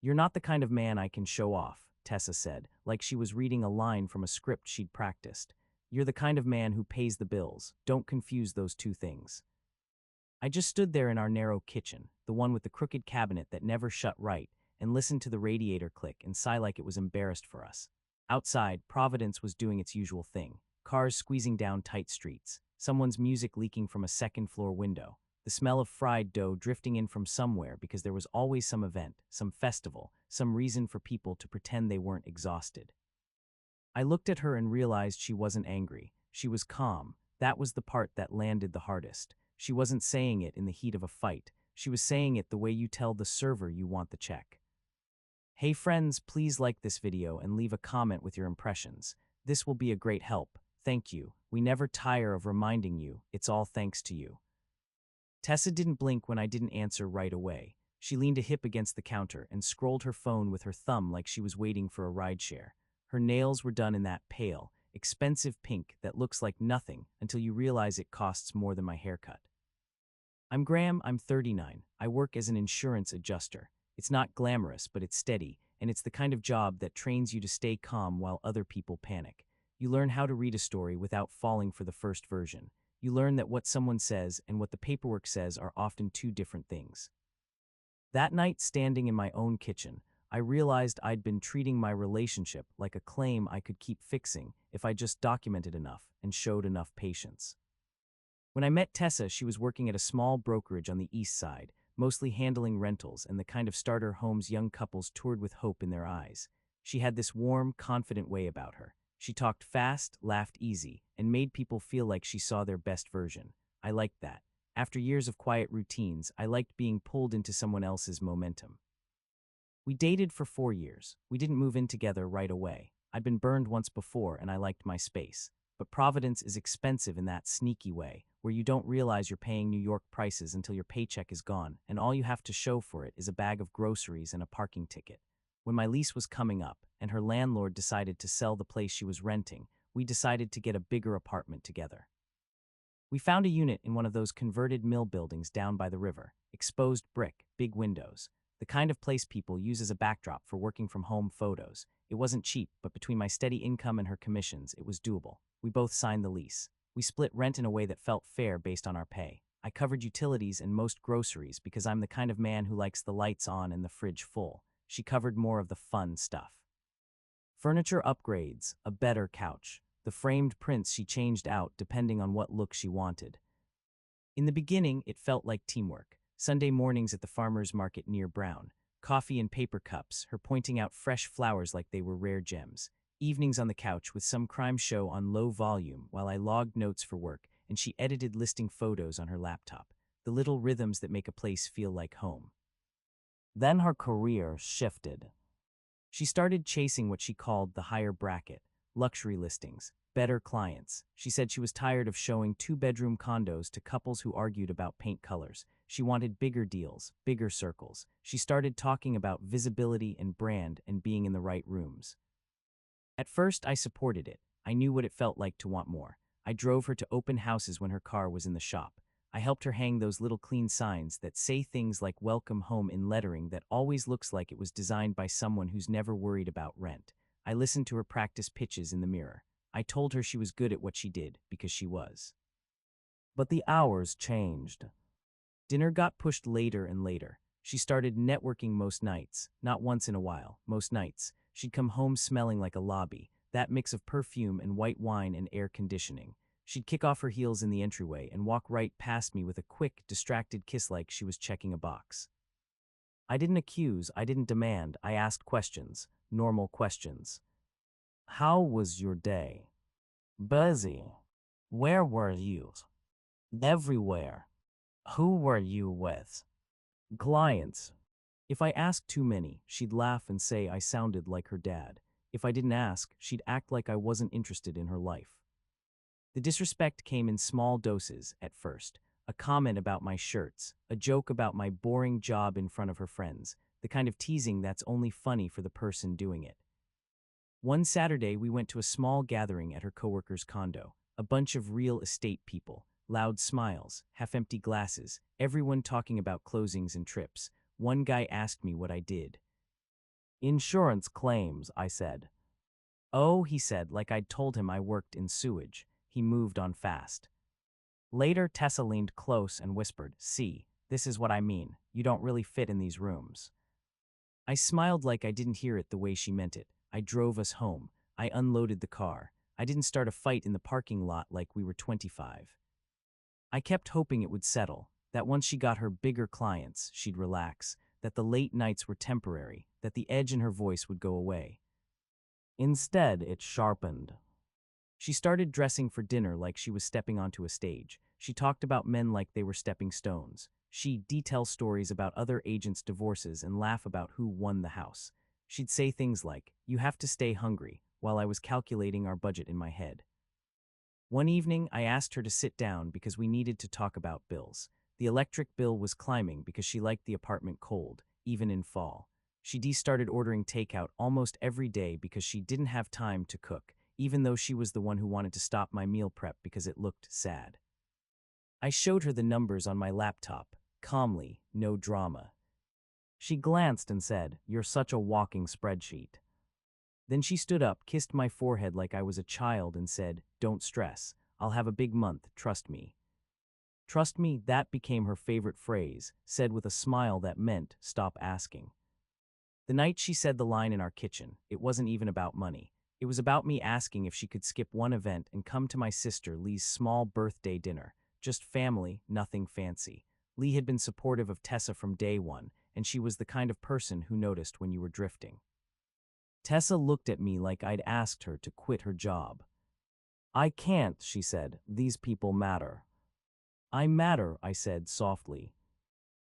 "You're not the kind of man I can show off," Tessa said, like she was reading a line from a script she'd practiced. "You're the kind of man who pays the bills. Don't confuse those two things." I just stood there in our narrow kitchen, the one with the crooked cabinet that never shut right, and listened to the radiator click and sigh like it was embarrassed for us. Outside, Providence was doing its usual thing. Cars squeezing down tight streets, someone's music leaking from a second-floor window, the smell of fried dough drifting in from somewhere because there was always some event, some festival, some reason for people to pretend they weren't exhausted. I looked at her and realized she wasn't angry. She was calm. That was the part that landed the hardest. She wasn't saying it in the heat of a fight. She was saying it the way you tell the server you want the check. "Hey friends, please like this video and leave a comment with your impressions. This will be a great help. Thank you. We never tire of reminding you, it's all thanks to you." Tessa didn't blink when I didn't answer right away. She leaned a hip against the counter and scrolled her phone with her thumb like she was waiting for a rideshare. Her nails were done in that pale, expensive pink that looks like nothing until you realize it costs more than my haircut. "I'm Graham, I'm 39. I work as an insurance adjuster. It's not glamorous, but it's steady, and it's the kind of job that trains you to stay calm while other people panic. You learn how to read a story without falling for the first version. You learn that what someone says and what the paperwork says are often two different things." That night, standing in my own kitchen, I realized I'd been treating my relationship like a claim I could keep fixing if I just documented enough and showed enough patience. When I met Tessa, she was working at a small brokerage on the east side, mostly handling rentals and the kind of starter homes young couples toured with hope in their eyes. She had this warm, confident way about her. She talked fast, laughed easy, and made people feel like she saw their best version. I liked that. After years of quiet routines, I liked being pulled into someone else's momentum. We dated for 4 years. We didn't move in together right away. I'd been burned once before and I liked my space. But Providence is expensive in that sneaky way, where you don't realize you're paying New York prices until your paycheck is gone, and all you have to show for it is a bag of groceries and a parking ticket. When my lease was coming up, and her landlord decided to sell the place she was renting, we decided to get a bigger apartment together. We found a unit in one of those converted mill buildings down by the river, exposed brick, big windows, the kind of place people use as a backdrop for working from home photos. It wasn't cheap, but between my steady income and her commissions, it was doable. We both signed the lease. We split rent in a way that felt fair based on our pay. I covered utilities and most groceries because I'm the kind of man who likes the lights on and the fridge full. She covered more of the fun stuff. Furniture upgrades, a better couch, the framed prints she changed out depending on what look she wanted. In the beginning, it felt like teamwork. Sunday mornings at the farmer's market near Brown, coffee in paper cups, her pointing out fresh flowers like they were rare gems. Evenings on the couch with some crime show on low volume while I logged notes for work and she edited listing photos on her laptop, the little rhythms that make a place feel like home. Then her career shifted. She started chasing what she called the higher bracket, luxury listings, better clients. She said she was tired of showing 2-bedroom condos to couples who argued about paint colors. She wanted bigger deals, bigger circles. She started talking about visibility and brand and being in the right rooms. At first, I supported it. I knew what it felt like to want more. I drove her to open houses when her car was in the shop. I helped her hang those little clean signs that say things like "Welcome Home" in lettering that always looks like it was designed by someone who's never worried about rent. I listened to her practice pitches in the mirror. I told her she was good at what she did, because she was. But the hours changed. Dinner got pushed later and later. She started networking most nights, not once in a while, most nights. She'd come home smelling like a lobby, that mix of perfume and white wine and air conditioning. She'd kick off her heels in the entryway and walk right past me with a quick, distracted kiss like she was checking a box. I didn't accuse, I didn't demand, I asked questions, normal questions. "How was your day?" "Busy." "Where were you?" "Everywhere." "Who were you with?" "Clients." If I asked too many, she'd laugh and say I sounded like her dad. If I didn't ask, she'd act like I wasn't interested in her life. The disrespect came in small doses at first. A comment about my shirts, a joke about my boring job in front of her friends, the kind of teasing that's only funny for the person doing it. One Saturday, we went to a small gathering at her coworker's condo, a bunch of real estate people, loud smiles, half-empty glasses, everyone talking about closings and trips. One guy asked me what I did. Insurance claims, I said. Oh, he said, like I'd told him I worked in sewage. He moved on fast. Later, Tessa leaned close and whispered, "See, this is what I mean. You don't really fit in these rooms." I smiled like I didn't hear it the way she meant it. I drove us home. I unloaded the car. I didn't start a fight in the parking lot like we were 25. I kept hoping it would settle, that once she got her bigger clients, she'd relax, that the late nights were temporary, that the edge in her voice would go away. Instead, it sharpened. She started dressing for dinner like she was stepping onto a stage. She talked about men like they were stepping stones. She'd detail stories about other agents' divorces and laugh about who won the house. She'd say things like, "You have to stay hungry," while I was calculating our budget in my head. One evening, I asked her to sit down because we needed to talk about bills. The electric bill was climbing because she liked the apartment cold, even in fall. She started ordering takeout almost every day because she didn't have time to cook, even though she was the one who wanted to stop my meal prep because it looked sad. I showed her the numbers on my laptop, calmly, no drama. She glanced and said, "You're such a walking spreadsheet." Then she stood up, kissed my forehead like I was a child and said, "Don't stress. I'll have a big month, trust me." Trust me, that became her favorite phrase, said with a smile that meant, "Stop asking." The night she said the line in our kitchen, it wasn't even about money. It was about me asking if she could skip one event and come to my sister Lee's small birthday dinner. Just family, nothing fancy. Lee had been supportive of Tessa from day one, and she was the kind of person who noticed when you were drifting. Tessa looked at me like I'd asked her to quit her job. "I can't," she said. "These people matter." "I matter," I said softly.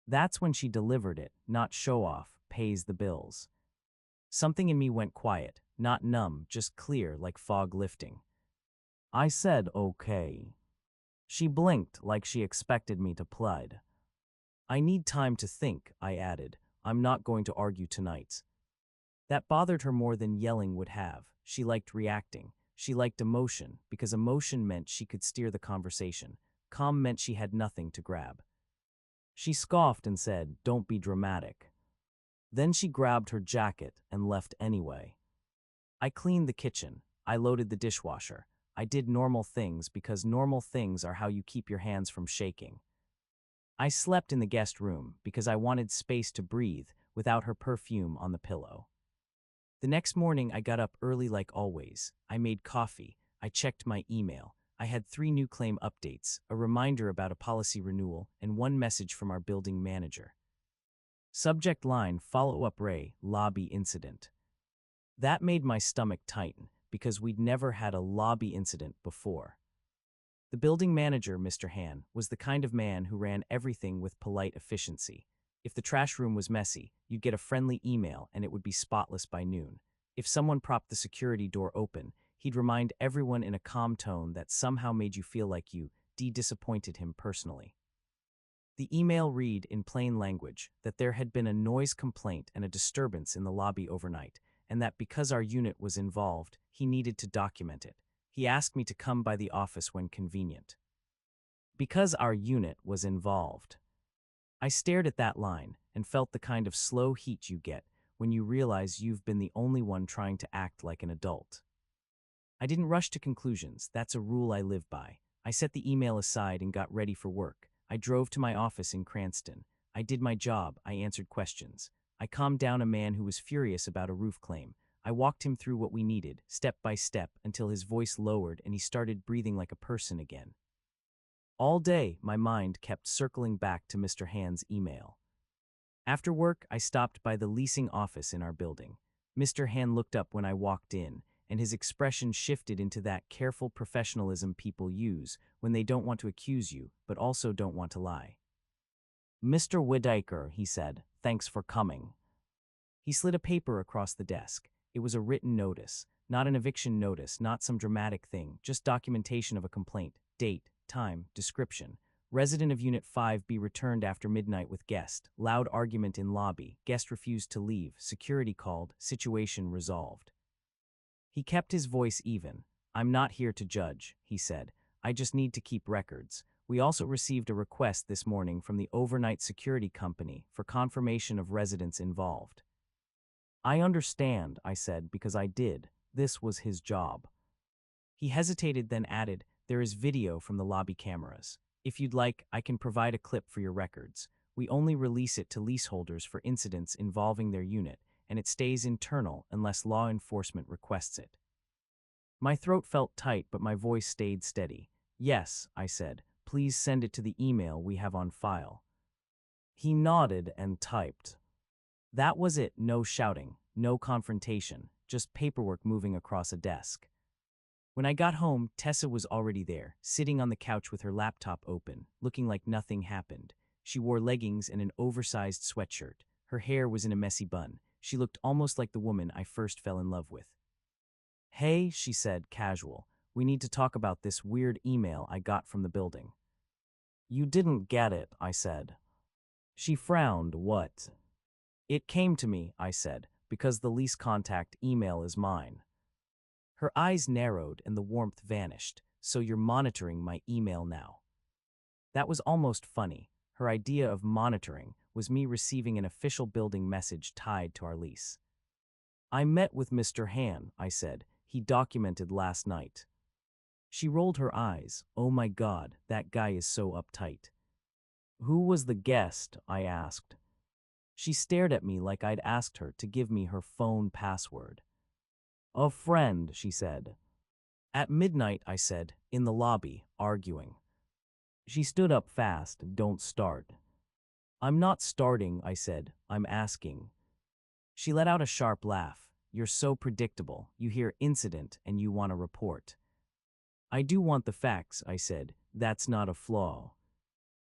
That's when she delivered it, not show off, pays the bills. Something in me went quiet, not numb, just clear like fog lifting. I said, "Okay." She blinked like she expected me to plead. "I need time to think," I added. "I'm not going to argue tonight." That bothered her more than yelling would have. She liked reacting. She liked emotion, because emotion meant she could steer the conversation. Calm meant she had nothing to grab. She scoffed and said, "Don't be dramatic." Then she grabbed her jacket and left anyway. I cleaned the kitchen. I loaded the dishwasher. I did normal things because normal things are how you keep your hands from shaking. I slept in the guest room because I wanted space to breathe without her perfume on the pillow. The next morning, I got up early like always. I made coffee. I checked my email. I had 3 new claim updates, a reminder about a policy renewal, and 1 message from our building manager. Subject line, "Follow-up Ray, lobby incident." That made my stomach tighten, because we'd never had a lobby incident before. The building manager, Mr. Han, was the kind of man who ran everything with polite efficiency. If the trash room was messy, you'd get a friendly email and it would be spotless by noon. If someone propped the security door open, he'd remind everyone in a calm tone that somehow made you feel like you disappointed him personally. The email read in plain language that there had been a noise complaint and a disturbance in the lobby overnight, and that because our unit was involved, he needed to document it. He asked me to come by the office when convenient. Because our unit was involved. I stared at that line and felt the kind of slow heat you get when you realize you've been the only one trying to act like an adult. I didn't rush to conclusions. That's a rule I live by. I set the email aside and got ready for work. I drove to my office in Cranston. I did my job. I answered questions. I calmed down a man who was furious about a roof claim. I walked him through what we needed, step by step, until his voice lowered and he started breathing like a person again. All day, my mind kept circling back to Mr. Han's email. After work, I stopped by the leasing office in our building. Mr. Han looked up when I walked in, and his expression shifted into that careful professionalism people use when they don't want to accuse you, but also don't want to lie. "Mr. Whitaker," he said, "thanks for coming." He slid a paper across the desk. It was a written notice, not an eviction notice, not some dramatic thing, just documentation of a complaint, date, time, description. Resident of Unit 5B returned after midnight with guest. Loud argument in lobby. Guest refused to leave. Security called. Situation resolved. He kept his voice even. "I'm not here to judge," he said. "I just need to keep records. We also received a request this morning from the overnight security company for confirmation of residents involved." I understand, I said, because I did. This was his job. He hesitated, then added, there is video from the lobby cameras. If you'd like, I can provide a clip for your records. We only release it to leaseholders for incidents involving their unit, and it stays internal unless law enforcement requests it. My throat felt tight, but my voice stayed steady. Yes, I said, please send it to the email we have on file. He nodded and typed. That was it, no shouting, no confrontation, just paperwork moving across a desk. When I got home, Tessa was already there, sitting on the couch with her laptop open, looking like nothing happened. She wore leggings and an oversized sweatshirt. Her hair was in a messy bun. She looked almost like the woman I first fell in love with. Hey, she said, casual. We need to talk about this weird email I got from the building. You didn't get it, I said. She frowned. What? It came to me, I said, because the lease contact email is mine. Her eyes narrowed and the warmth vanished. So you're monitoring my email now. That was almost funny. Her idea of monitoring was me receiving an official building message tied to our lease. I met with Mr. Han, I said. He documented last night. She rolled her eyes. Oh my God, that guy is so uptight. Who was the guest? I asked. She stared at me like I'd asked her to give me her phone password. A friend, she said. At midnight, I said, in the lobby, arguing. She stood up fast. Don't start. I'm not starting, I said. I'm asking. She let out a sharp laugh. You're so predictable. You hear incident and you want a report. I do want the facts, I said. That's not a flaw.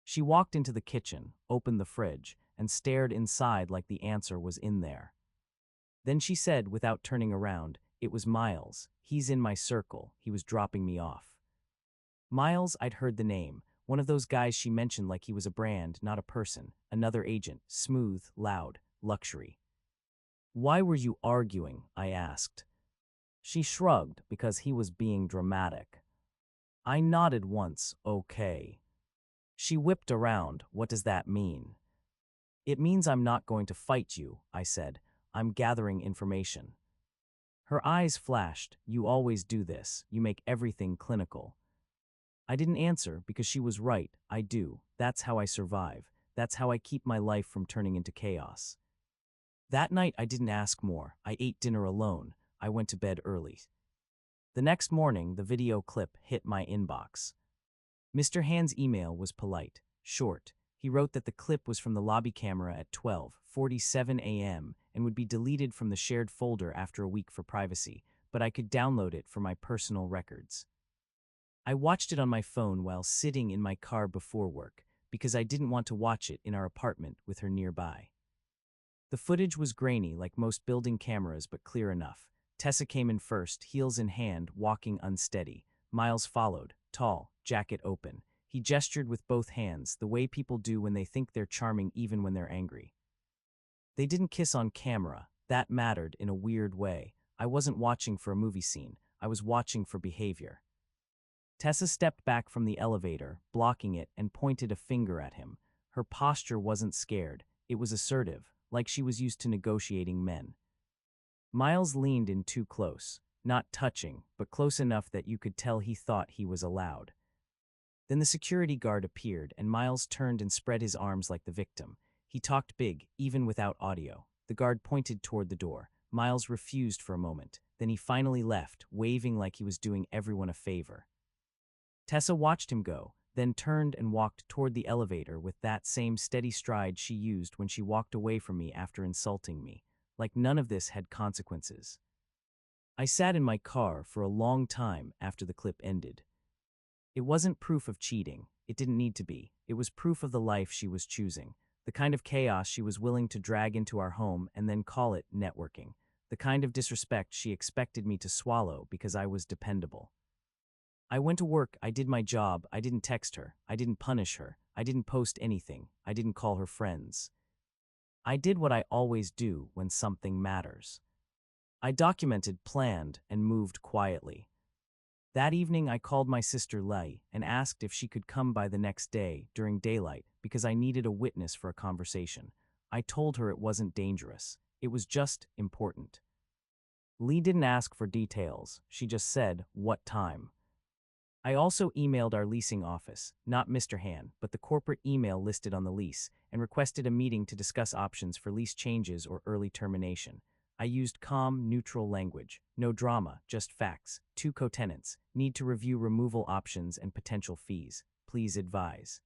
She walked into the kitchen, opened the fridge, and stared inside like the answer was in there. Then she said, without turning around, it was Miles. He's in my circle. He was dropping me off. Miles, I'd heard the name. One of those guys she mentioned like he was a brand, not a person. Another agent. Smooth, loud, luxury. Why were you arguing? I asked. She shrugged because he was being dramatic. I nodded once. Okay. She whipped around. What does that mean? It means I'm not going to fight you, I said. I'm gathering information. Her eyes flashed. You always do this. You make everything clinical. I didn't answer because she was right. I do. That's how I survive. That's how I keep my life from turning into chaos. That night, I didn't ask more. I ate dinner alone. I went to bed early. The next morning, the video clip hit my inbox. Mr. Han's email was polite, short. He wrote that the clip was from the lobby camera at 12:47 a.m. and would be deleted from the shared folder after a week for privacy, but I could download it for my personal records. I watched it on my phone while sitting in my car before work because I didn't want to watch it in our apartment with her nearby. The footage was grainy like most building cameras, but clear enough. Tessa came in first, heels in hand, walking unsteady. Miles followed, tall, jacket open. He gestured with both hands, the way people do when they think they're charming even when they're angry. They didn't kiss on camera. That mattered in a weird way. I wasn't watching for a movie scene. I was watching for behavior. Tessa stepped back from the elevator, blocking it, and pointed a finger at him. Her posture wasn't scared. It was assertive, like she was used to negotiating men. Miles leaned in too close, not touching, but close enough that you could tell he thought he was allowed. Then the security guard appeared, and Miles turned and spread his arms like the victim. He talked big, even without audio. The guard pointed toward the door. Miles refused for a moment. Then he finally left, waving like he was doing everyone a favor. Tessa watched him go, then turned and walked toward the elevator with that same steady stride she used when she walked away from me after insulting me, like none of this had consequences. I sat in my car for a long time after the clip ended. It wasn't proof of cheating. It didn't need to be. It was proof of the life she was choosing, the kind of chaos she was willing to drag into our home and then call it networking, the kind of disrespect she expected me to swallow because I was dependable. I went to work, I did my job, I didn't text her, I didn't punish her, I didn't post anything, I didn't call her friends. I did what I always do when something matters. I documented, planned, and moved quietly. That evening I called my sister Qley and asked if she could come by the next day during daylight because I needed a witness for a conversation. I told her it wasn't dangerous. It was just important. Lee didn't ask for details. She just said, "What time?" I also emailed our leasing office, not Mr. Han, but the corporate email listed on the lease, and requested a meeting to discuss options for lease changes or early termination. I used calm, neutral language. No drama, just facts. 2 co-tenants. Need to review removal options and potential fees. Please advise.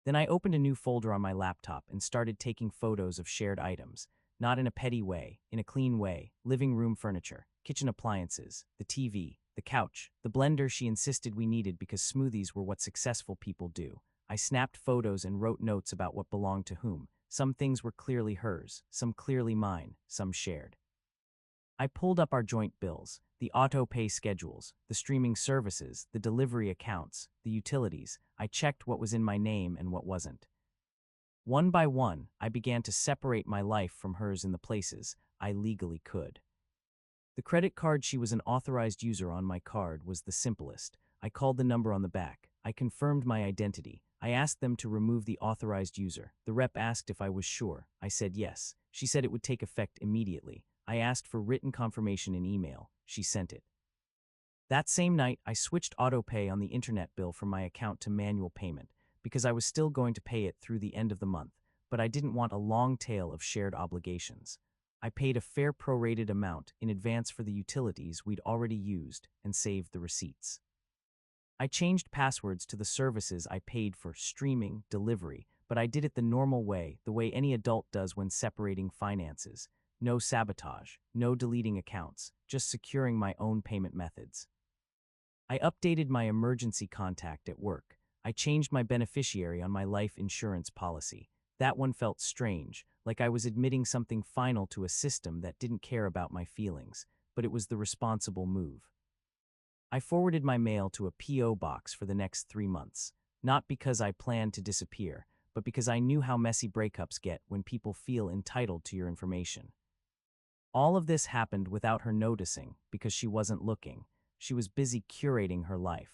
Then I opened a new folder on my laptop and started taking photos of shared items. Not in a petty way, in a clean way. Living room furniture, kitchen appliances, the TV, the couch, the blender she insisted we needed because smoothies were what successful people do. I snapped photos and wrote notes about what belonged to whom. Some things were clearly hers, some clearly mine, some shared. I pulled up our joint bills, the auto-pay schedules, the streaming services, the delivery accounts, the utilities. I checked what was in my name and what wasn't. One by one, I began to separate my life from hers in the places I legally could. The credit card she was an authorized user on my card was the simplest. I called the number on the back. I confirmed my identity. I asked them to remove the authorized user. The rep asked if I was sure. I said yes. She said it would take effect immediately. I asked for written confirmation in email. She sent it. That same night, I switched autopay on the internet bill from my account to manual payment because I was still going to pay it through the end of the month, but I didn't want a long tail of shared obligations. I paid a fair prorated amount in advance for the utilities we'd already used and saved the receipts. I changed passwords to the services I paid for streaming, delivery, but I did it the normal way, the way any adult does when separating finances. No sabotage, no deleting accounts, just securing my own payment methods. I updated my emergency contact at work. I changed my beneficiary on my life insurance policy. That one felt strange, like I was admitting something final to a system that didn't care about my feelings, but it was the responsible move. I forwarded my mail to a P.O. box for the next 3 months, not because I planned to disappear, but because I knew how messy breakups get when people feel entitled to your information. All of this happened without her noticing because she wasn't looking. She was busy curating her life.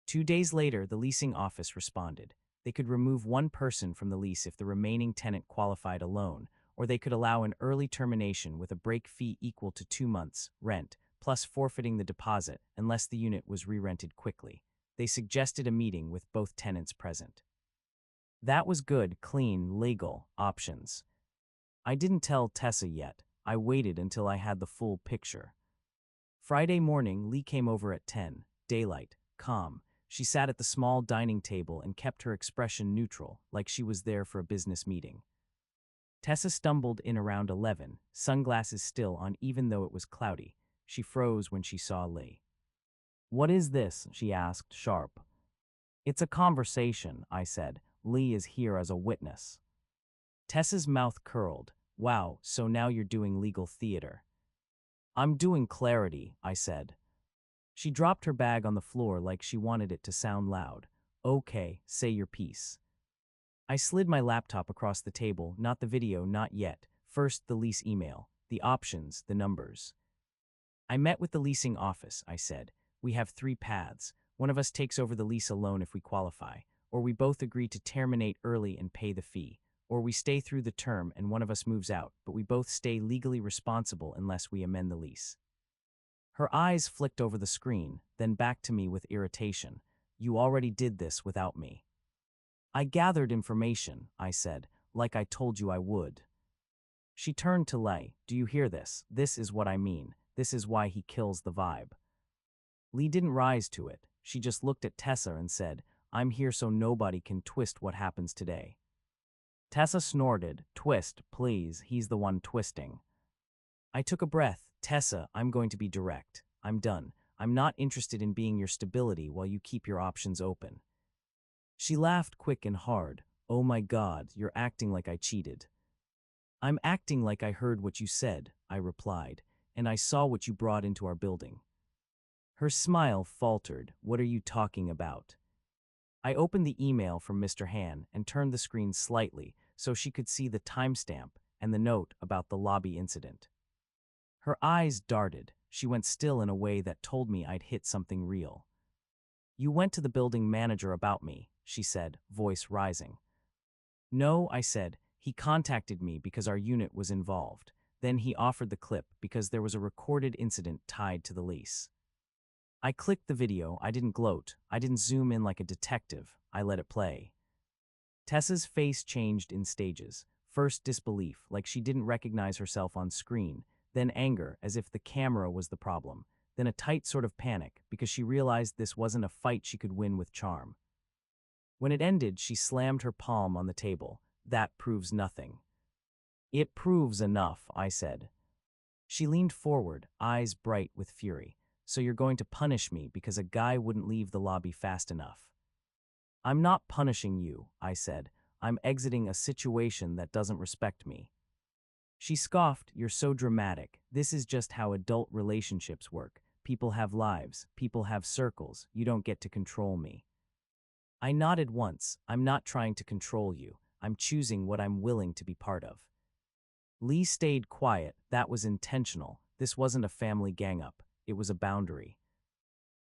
2 days later, the leasing office responded. They could remove one person from the lease if the remaining tenant qualified alone, or they could allow an early termination with a break fee equal to 2 months' rent, plus forfeiting the deposit unless the unit was re-rented quickly. They suggested a meeting with both tenants present. That was good, clean, legal options. I didn't tell Tessa yet. I waited until I had the full picture. Friday morning, Lee came over at 10, daylight, calm. She sat at the small dining table and kept her expression neutral, like she was there for a business meeting. Tessa stumbled in around 11, sunglasses still on even though it was cloudy. She froze when she saw Lee. "What is this?" she asked, sharp. "It's a conversation," I said. "Lee is here as a witness." Tessa's mouth curled. "Wow, so now you're doing legal theater." "I'm doing clarity," I said. She dropped her bag on the floor like she wanted it to sound loud. "Okay, say your piece." I slid my laptop across the table, not the video, not yet. First, the lease email, the options, the numbers. "I met with the leasing office," I said. "We have 3 paths. One of us takes over the lease alone if we qualify, or we both agree to terminate early and pay the fee, or we stay through the term and one of us moves out, but we both stay legally responsible unless we amend the lease." Her eyes flicked over the screen, then back to me with irritation. "You already did this without me." "I gathered information," I said, "like I told you I would." She turned to Lee. "Do you hear this? This is what I mean. This is why he kills the vibe." Lee didn't rise to it. She just looked at Tessa and said, "I'm here so nobody can twist what happens today." Tessa snorted. "Twist, please, he's the one twisting." I took a breath. "Tessa, I'm going to be direct. I'm done. I'm not interested in being your stability while you keep your options open." She laughed quick and hard. "Oh my God, you're acting like I cheated." "I'm acting like I heard what you said," I replied, "and I saw what you brought into our building." Her smile faltered. "What are you talking about?" I opened the email from Mr. Han and turned the screen slightly so she could see the timestamp and the note about the lobby incident. Her eyes darted. She went still in a way that told me I'd hit something real. "You went to the building manager about me," she said, voice rising. "No," I said. He contacted me because our unit was involved. Then he offered the clip because there was a recorded incident tied to the lease. I clicked the video. I didn't gloat. I didn't zoom in like a detective. I let it play. Tessa's face changed in stages. First disbelief, like she didn't recognize herself on screen. Then anger, as if the camera was the problem. Then a tight sort of panic, because she realized this wasn't a fight she could win with charm. When it ended, she slammed her palm on the table. That proves nothing. It proves enough, I said. She leaned forward, eyes bright with fury. So you're going to punish me because a guy wouldn't leave the lobby fast enough. I'm not punishing you, I said. I'm exiting a situation that doesn't respect me. She scoffed, you're so dramatic. This is just how adult relationships work. People have lives. People have circles. You don't get to control me. I nodded once. I'm not trying to control you. I'm choosing what I'm willing to be part of. Qley stayed quiet. That was intentional. This wasn't a family gang-up. It was a boundary.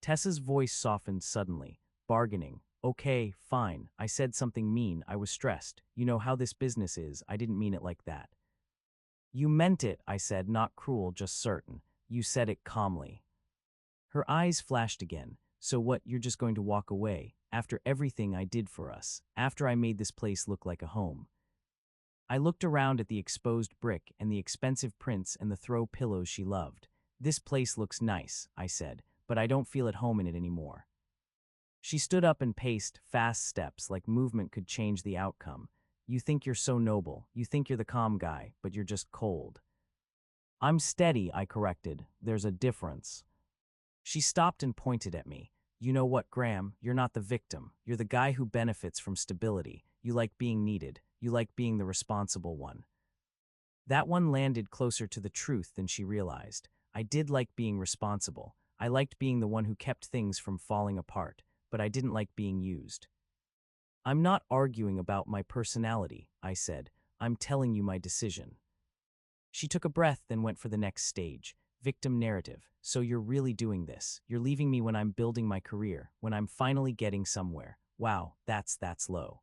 Tessa's voice softened suddenly, bargaining. Okay, fine. I said something mean. I was stressed. You know how this business is. I didn't mean it like that. You meant it, I said, not cruel, just certain. You said it calmly. Her eyes flashed again. So what, you're just going to walk away, after everything I did for us, after I made this place look like a home? I looked around at the exposed brick and the expensive prints and the throw pillows she loved. This place looks nice, I said, but I don't feel at home in it anymore. She stood up and paced fast steps like movement could change the outcome. You think you're so noble, you think you're the calm guy, but you're just cold. I'm steady, I corrected. There's a difference. She stopped and pointed at me. You know what, Graham? You're not the victim. You're the guy who benefits from stability. You like being needed. You like being the responsible one. That one landed closer to the truth than she realized. I did like being responsible. I liked being the one who kept things from falling apart, but I didn't like being used. I'm not arguing about my personality, I said. I'm telling you my decision. She took a breath, then went for the next stage. Victim narrative. So you're really doing this. You're leaving me when I'm building my career, when I'm finally getting somewhere. Wow, that's low.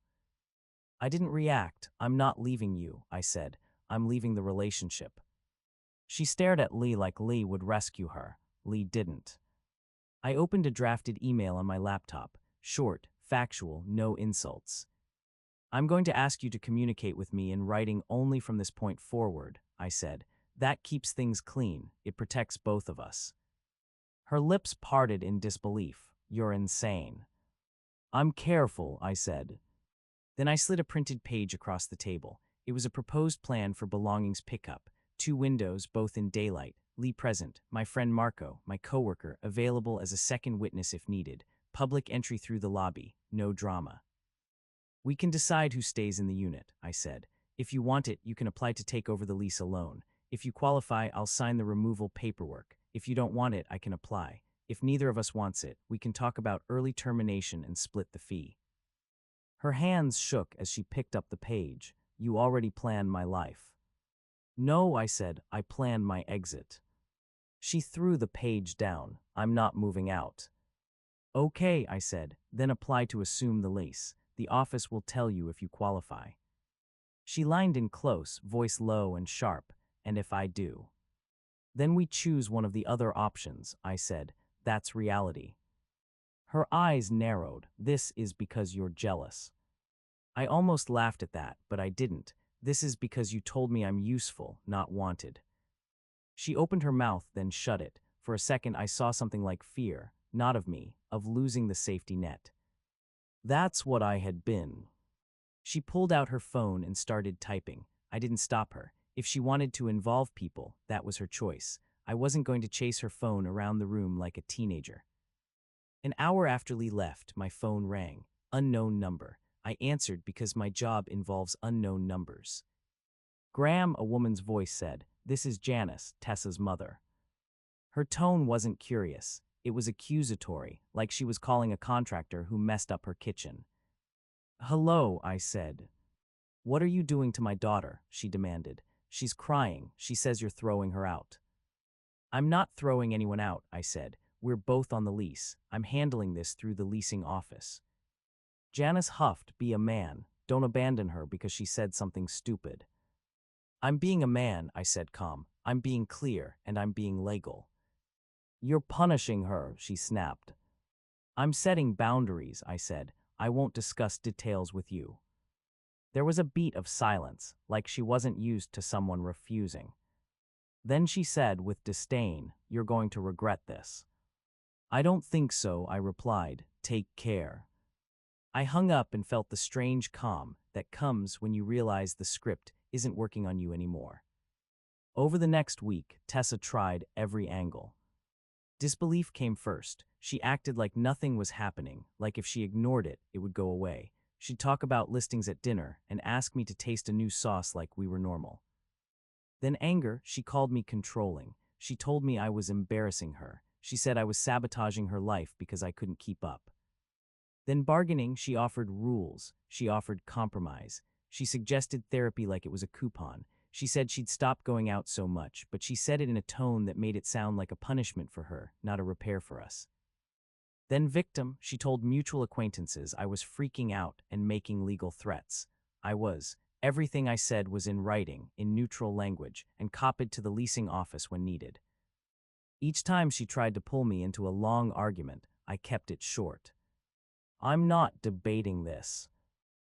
I didn't react. I'm not leaving you, I said. I'm leaving the relationship. She stared at Qley like Qley would rescue her. Qley didn't. I opened a drafted email on my laptop. Short, factual, no insults. I'm going to ask you to communicate with me in writing only from this point forward, I said. That keeps things clean. It protects both of us. Her lips parted in disbelief. You're insane. I'm careful, I said. Then I slid a printed page across the table. It was a proposed plan for belongings pickup. 2 windows, both in daylight. Qley present. My friend Marco, my coworker, available as a second witness if needed. Public entry through the lobby. No drama. We can decide who stays in the unit, I said. If you want it, you can apply to take over the lease alone. If you qualify, I'll sign the removal paperwork. If you don't want it, I can apply. If neither of us wants it, we can talk about early termination and split the fee. Her hands shook as she picked up the page. You already planned my life. No, I said, I planned my exit. She threw the page down. I'm not moving out. Okay, I said, then apply to assume the lease. The office will tell you if you qualify. She lined in close, voice low and sharp. And if I do? Then we choose one of the other options, I said. That's reality. Her eyes narrowed. This is because you're jealous. I almost laughed at that, but I didn't. This is because you told me I'm useful, not wanted. She opened her mouth, then shut it. For a second I saw something like fear, not of me, of losing the safety net. That's what I had been. She pulled out her phone and started typing. I didn't stop her. If she wanted to involve people, that was her choice. I wasn't going to chase her phone around the room like a teenager. An hour after Qley left, my phone rang. Unknown number. I answered because my job involves unknown numbers. Graham, a woman's voice said, "This is Janice, Tessa's mother." Her tone wasn't curious. It was accusatory, like she was calling a contractor who messed up her kitchen. "Hello," I said. "What are you doing to my daughter?" she demanded. "She's crying. She says you're throwing her out." "I'm not throwing anyone out," I said. "We're both on the lease. I'm handling this through the leasing office." Janice huffed, "Be a man." Don't abandon her because she said something stupid. I'm being a man, I said calm. I'm being clear, and I'm being legal. You're punishing her, she snapped. I'm setting boundaries, I said. I won't discuss details with you. There was a beat of silence, like she wasn't used to someone refusing. Then she said with disdain, "You're going to regret this." "I don't think so," I replied. "Take care." I hung up and felt the strange calm that comes when you realize the script isn't working on you anymore. Over the next week, Tessa tried every angle. Disbelief came first. She acted like nothing was happening, like if she ignored it, it would go away. She'd talk about listings at dinner and ask me to taste a new sauce like we were normal. Then anger, she called me controlling. She told me I was embarrassing her. She said I was sabotaging her life because I couldn't keep up. Then bargaining, she offered rules. She offered compromise. She suggested therapy like it was a coupon. She said she'd stop going out so much, but she said it in a tone that made it sound like a punishment for her, not a repair for us. Then victim, she told mutual acquaintances I was freaking out and making legal threats. I was. Everything I said was in writing, in neutral language, and copied to the leasing office when needed. Each time she tried to pull me into a long argument, I kept it short. I'm not debating this.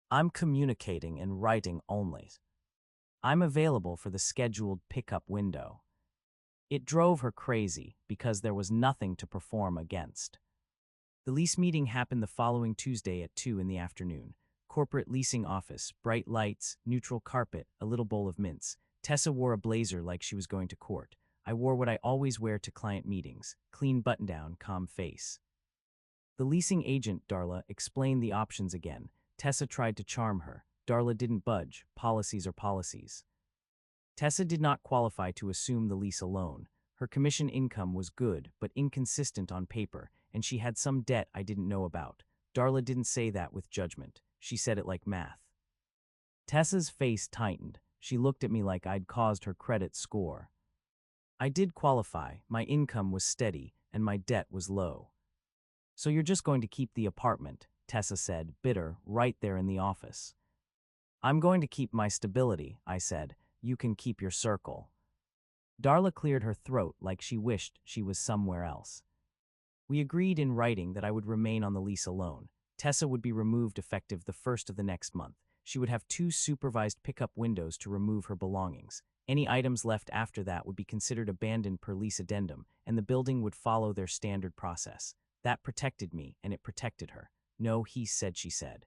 I'm communicating in writing only. I'm available for the scheduled pickup window. It drove her crazy because there was nothing to perform against. The lease meeting happened the following Tuesday at 2 in the afternoon. Corporate leasing office, bright lights, neutral carpet, a little bowl of mints. Tessa wore a blazer like she was going to court. I wore what I always wear to client meetings, clean button-down, calm face. The leasing agent, Darla, explained the options again. Tessa tried to charm her. Darla didn't budge. Policies are policies. Tessa did not qualify to assume the lease alone. Her commission income was good, but inconsistent on paper, and she had some debt I didn't know about. Darla didn't say that with judgment. She said it like math. Tessa's face tightened. She looked at me like I'd caused her credit score. I did qualify. My income was steady, and my debt was low. So you're just going to keep the apartment, Tessa said, bitter, right there in the office. I'm going to keep my stability, I said. You can keep your circle. Darla cleared her throat like she wished she was somewhere else. We agreed in writing that I would remain on the lease alone. Tessa would be removed effective the first of the next month. She would have 2 supervised pickup windows to remove her belongings. Any items left after that would be considered abandoned per lease addendum, and the building would follow their standard process. That protected me, and it protected her. No, he said, she said.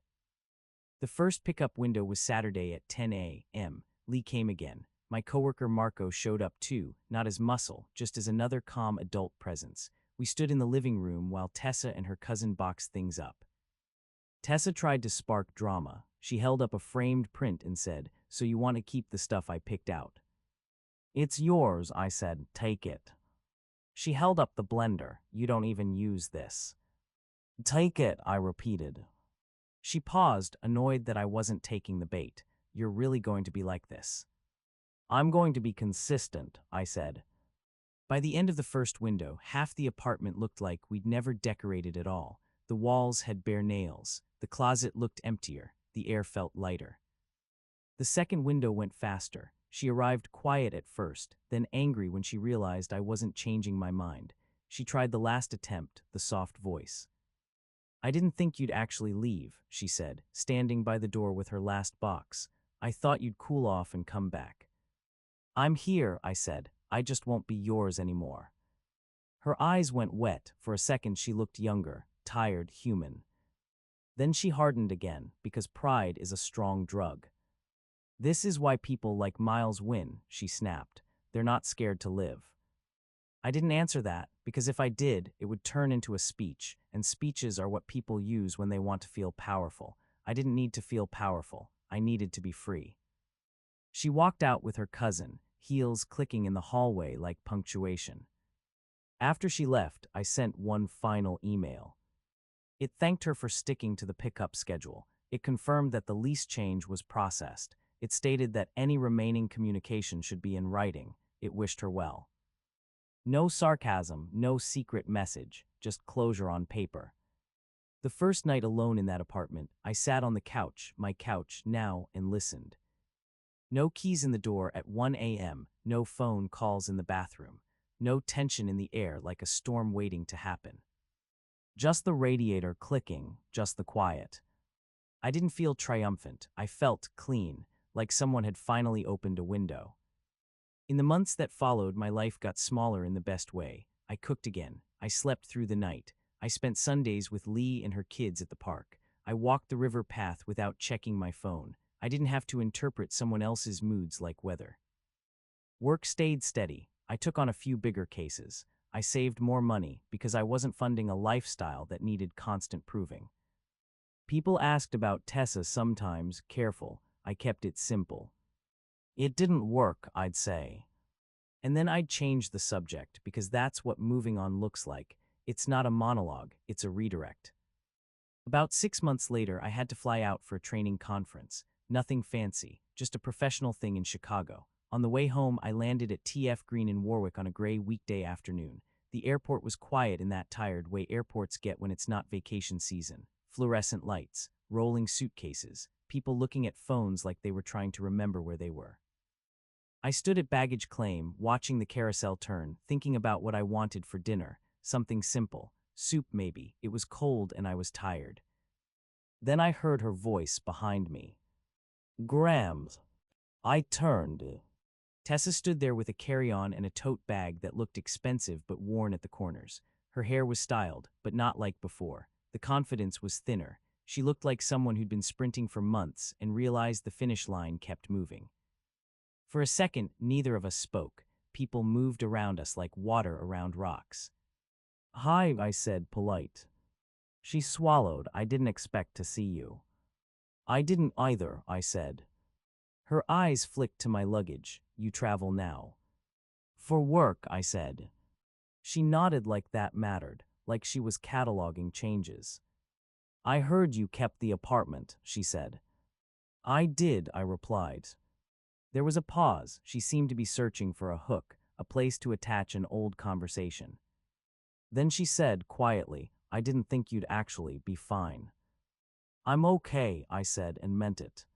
The first pickup window was Saturday at 10 a.m. Lee came again. My coworker Marco showed up too, not as muscle, just as another calm adult presence. We stood in the living room while Tessa and her cousin boxed things up. Tessa tried to spark drama. She held up a framed print and said, "So you want to keep the stuff I picked out?" "It's yours," I said. "Take it." She held up the blender. "You don't even use this." "Take it," I repeated. She paused, annoyed that I wasn't taking the bait. "You're really going to be like this?" "I'm going to be consistent," I said. By the end of the first window, half the apartment looked like we'd never decorated at all. The walls had bare nails. The closet looked emptier. The air felt lighter. The second window went faster. She arrived quiet at first, then angry when she realized I wasn't changing my mind. She tried the last attempt, the soft voice. "I didn't think you'd actually leave," she said, standing by the door with her last box. "I thought you'd cool off and come back." "I'm here," I said. "I just won't be yours anymore." Her eyes went wet. For a second she looked younger, tired, human. Then she hardened again, because pride is a strong drug. "This is why people like Miles win," she snapped. "They're not scared to live." I didn't answer that, because if I did, it would turn into a speech, and speeches are what people use when they want to feel powerful. I didn't need to feel powerful. I needed to be free. She walked out with her cousin, heels clicking in the hallway like punctuation. After she left, I sent one final email. It thanked her for sticking to the pickup schedule. It confirmed that the lease change was processed. It stated that any remaining communication should be in writing. It wished her well. No sarcasm, no secret message, just closure on paper. The first night alone in that apartment, I sat on the couch, my couch now, and listened. No keys in the door at 1 a.m., no phone calls in the bathroom, no tension in the air like a storm waiting to happen. Just the radiator clicking, just the quiet. I didn't feel triumphant, I felt clean, like someone had finally opened a window. In the months that followed, my life got smaller in the best way. I cooked again, I slept through the night, I spent Sundays with Qley and her kids at the park. I walked the river path without checking my phone. I didn't have to interpret someone else's moods like weather. Work stayed steady. I took on a few bigger cases. I saved more money because I wasn't funding a lifestyle that needed constant proving. People asked about Tessa sometimes, careful. I kept it simple. It didn't work, I'd say. And then I'd change the subject because that's what moving on looks like. It's not a monologue, it's a redirect. About 6 months later, I had to fly out for a training conference. Nothing fancy, just a professional thing in Chicago. On the way home, I landed at TF Green in Warwick on a gray weekday afternoon. The airport was quiet in that tired way airports get when it's not vacation season. Fluorescent lights, rolling suitcases, people looking at phones like they were trying to remember where they were. I stood at baggage claim, watching the carousel turn, thinking about what I wanted for dinner. Something simple. Soup maybe. It was cold and I was tired. Then I heard her voice behind me. Grams. I turned. Tessa stood there with a carry-on and a tote bag that looked expensive but worn at the corners. Her hair was styled, but not like before. The confidence was thinner. She looked like someone who'd been sprinting for months and realized the finish line kept moving. For a second, neither of us spoke. People moved around us like water around rocks. Hi, I said, polite. She swallowed. I didn't expect to see you. I didn't either, I said. Her eyes flicked to my luggage. You travel now. For work, I said. She nodded like that mattered, like she was cataloging changes. I heard you kept the apartment, she said. I did, I replied. There was a pause. She seemed to be searching for a hook, a place to attach an old conversation. Then she said quietly, I didn't think you'd actually be fine. I'm okay, I said, and meant it.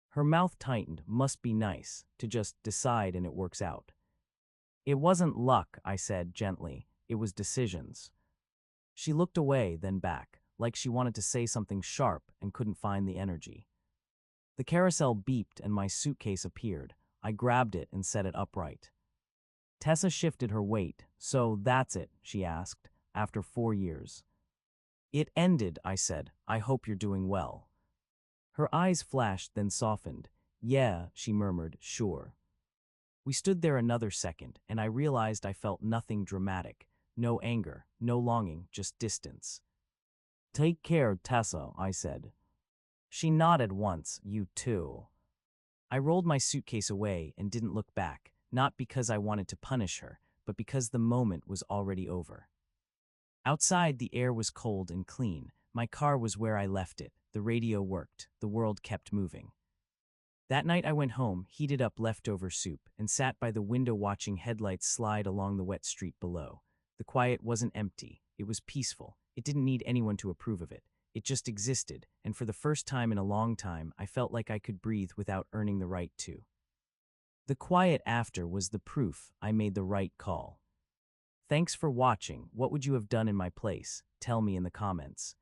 Her mouth tightened. Must be nice to just decide and it works out. It wasn't luck, I said gently. It was decisions. She looked away, then back, like she wanted to say something sharp and couldn't find the energy. The carousel beeped and my suitcase appeared. I grabbed it and set it upright. Tessa shifted her weight. So that's it, she asked, after 4 years. It ended, I said. I hope you're doing well. Her eyes flashed, then softened. Yeah, she murmured, sure. We stood there another second, and I realized I felt nothing dramatic. No anger, no longing, just distance. Take care, Tessa, I said. She nodded once. You too. I rolled my suitcase away and didn't look back, not because I wanted to punish her, but because the moment was already over. Outside, the air was cold and clean. My car was where I left it. The radio worked. The world kept moving. That night I went home, heated up leftover soup, and sat by the window watching headlights slide along the wet street below. The quiet wasn't empty. It was peaceful. It didn't need anyone to approve of it. It just existed, and for the first time in a long time, I felt like I could breathe without earning the right to. The quiet after was the proof I made the right call. Thanks for watching. What would you have done in my place? Tell me in the comments.